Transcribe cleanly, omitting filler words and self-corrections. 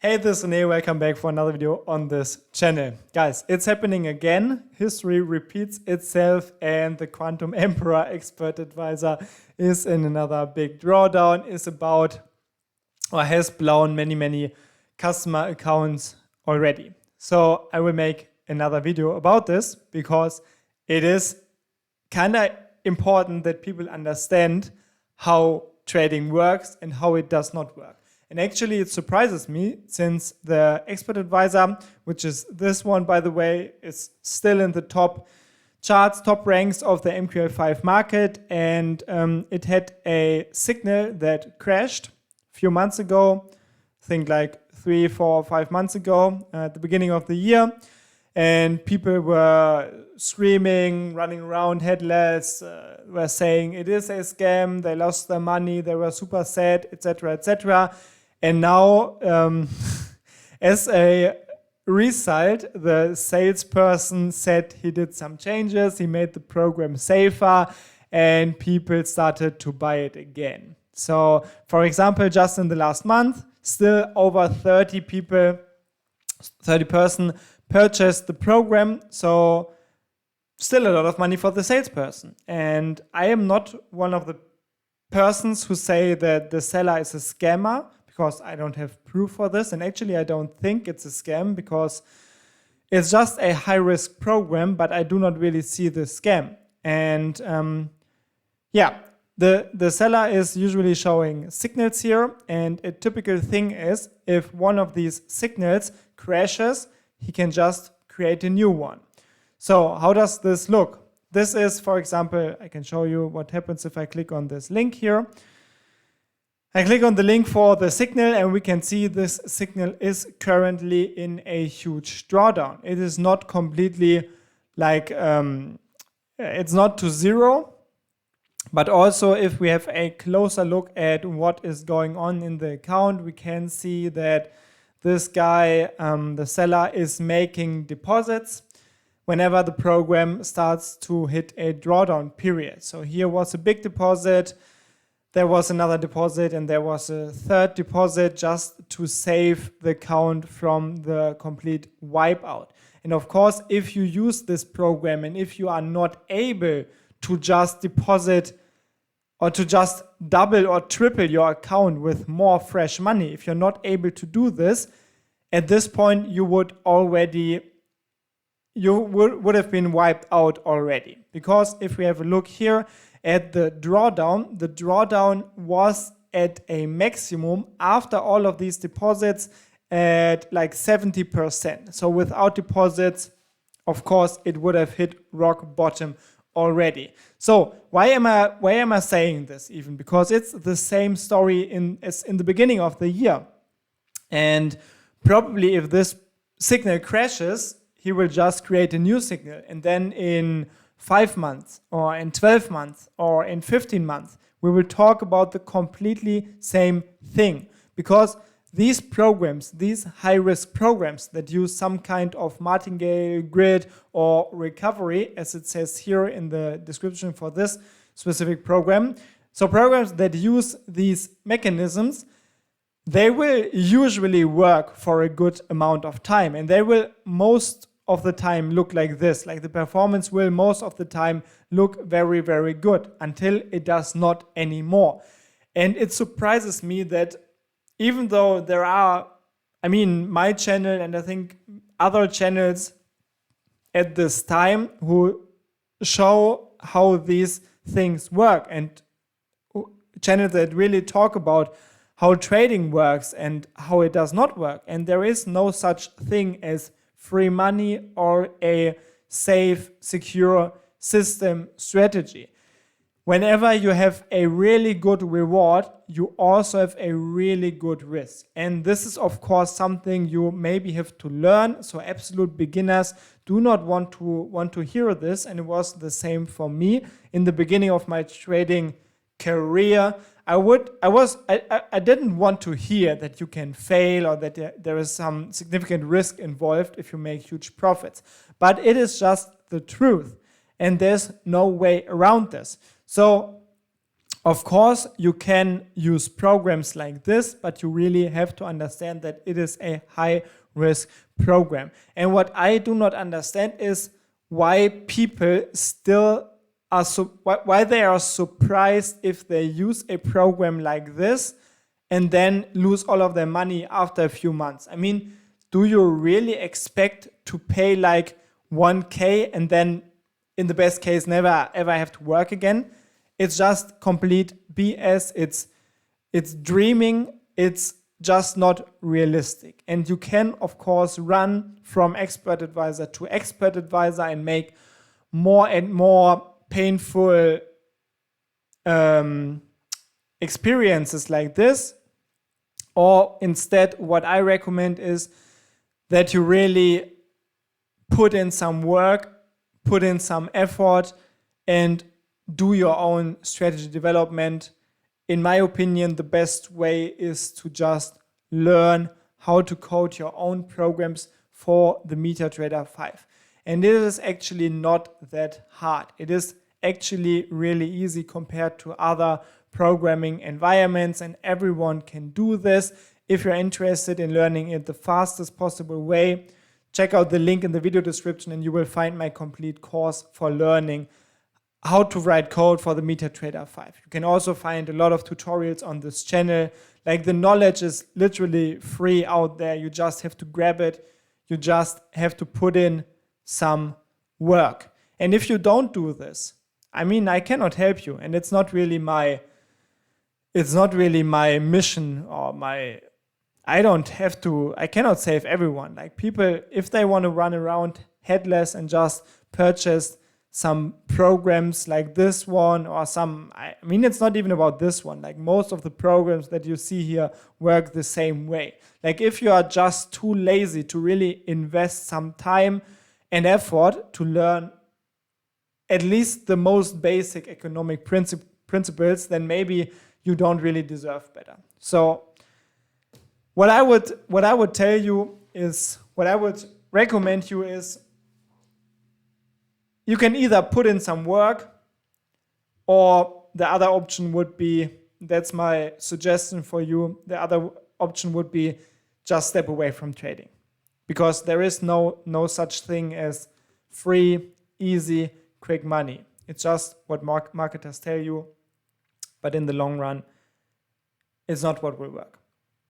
Hey, this is Rene. Welcome back for another video on this channel. Guys, it's happening again. History repeats itself and the Quantum Emperor expert advisor is in another big drawdown, is about or has blown many customer accounts already. So I will make another video about this because it is kind of important that people understand how trading works and how it does not work. And actually it surprises me since the expert advisor, which is this one by the way, is still in the top charts, top ranks of the MQL5 market, and it had a signal that crashed a few months ago, I think like 3, 4, 5 months ago at the beginning of the year. And people were screaming, running around headless, were saying it is a scam, they lost their money, they were super sad, etc., etc. And now, as a result, the salesperson said he did some changes, he made the program safer, and people started to buy it again. So, for example, just in the last month, still over 30 person purchased the program, so still a lot of money for the salesperson. And I am not one of the persons who say that the seller is a scammer, because I don't have proof for this, and actually I don't think it's a scam because it's just a high-risk program, but I do not really see the scam. And the seller is usually showing signals here, and a typical thing is if one of these signals crashes, he can just create a new one. So how does this look? This is, for example, I can show you what happens if I click on this link here. I click on the link for the signal and we can see this signal is currently in a huge drawdown. It is not completely like, it's not to zero, but also if we have a closer look at what is going on in the account, we can see that this guy, the seller, is making deposits whenever the program starts to hit a drawdown period. So here was a big deposit, there was another deposit, and there was a third deposit just to save the account from the complete wipeout. And of course, if you use this program and if you are not able to just deposit or to just double or triple your account with more fresh money, if you're not able to do this, at this point you would have been wiped out already. Because if we have a look here at the drawdown was at a maximum after all of these deposits at like 70%. So without deposits, of course, it would have hit rock bottom already. So why am I saying this even? Because it's the same story as in the beginning of the year. And probably if this signal crashes, he will just create a new signal. And then in 5 months or in 12 months or in 15 months, we will talk about the completely same thing. Because these programs, these high-risk programs that use some kind of martingale grid or recovery, as it says here in the description for this specific program, so programs that use these mechanisms, they will usually work for a good amount of time, and they will most of the time look like this. Like the performance will most of the time look very good until it does not anymore. And it surprises me that even though there are, my channel and I think other channels at this time who show how these things work, and channels that really talk about how trading works and how it does not work. And there is no such thing as free money or a safe, secure system strategy. Whenever you have a really good reward, you also have a really good risk. And this is, of course, something you maybe have to learn. So absolute beginners do not want to hear this. And it was the same for me in the beginning of my trading career. I didn't want to hear that you can fail or that there is some significant risk involved if you make huge profits. But it is just the truth. And there's no way around this. So Of course, you can use programs like this, but you really have to understand that it is a high risk program. And what I do not understand is why people still are why they are surprised if they use a program like this and then lose all of their money after a few months. I mean, do you really expect to pay like 1K and then in the best case never ever have to work again? It's just complete BS. It's dreaming. It's just not realistic. And you can, of course, run from expert advisor to expert advisor and make more and more painful experiences like this. Or instead, what I recommend is that you really put in some work, put in some effort, and do your own strategy development. In my opinion, the best way is to just learn how to code your own programs for the MetaTrader 5. And it is actually not that hard. It is actually really easy compared to other programming environments, and everyone can do this. If you're interested in learning it the fastest possible way, check out the link in the video description and you will find my complete course for learning how to write code for the MetaTrader 5. You can also find a lot of tutorials on this channel. Like, the knowledge is literally free out there. You just have to grab it. You just have to put in some work. And if you don't do this, I mean, I cannot help you. And it's not really my mission or I cannot save everyone. Like, people, if they want to run around headless and just purchase some programs like this one or I mean, it's not even about this one. Like, most of the programs that you see here work the same way. Like, if you are just too lazy to really invest some time and effort to learn at least the most basic economic principles, then maybe you don't really deserve better. So what I would tell you is, what I would recommend you is, you can either put in some work, or the other option would be, that's my suggestion for you, the other option would be just step away from trading. Because there is no such thing as free, easy, quick money. It's just what marketers tell you, but in the long run, it's not what will work.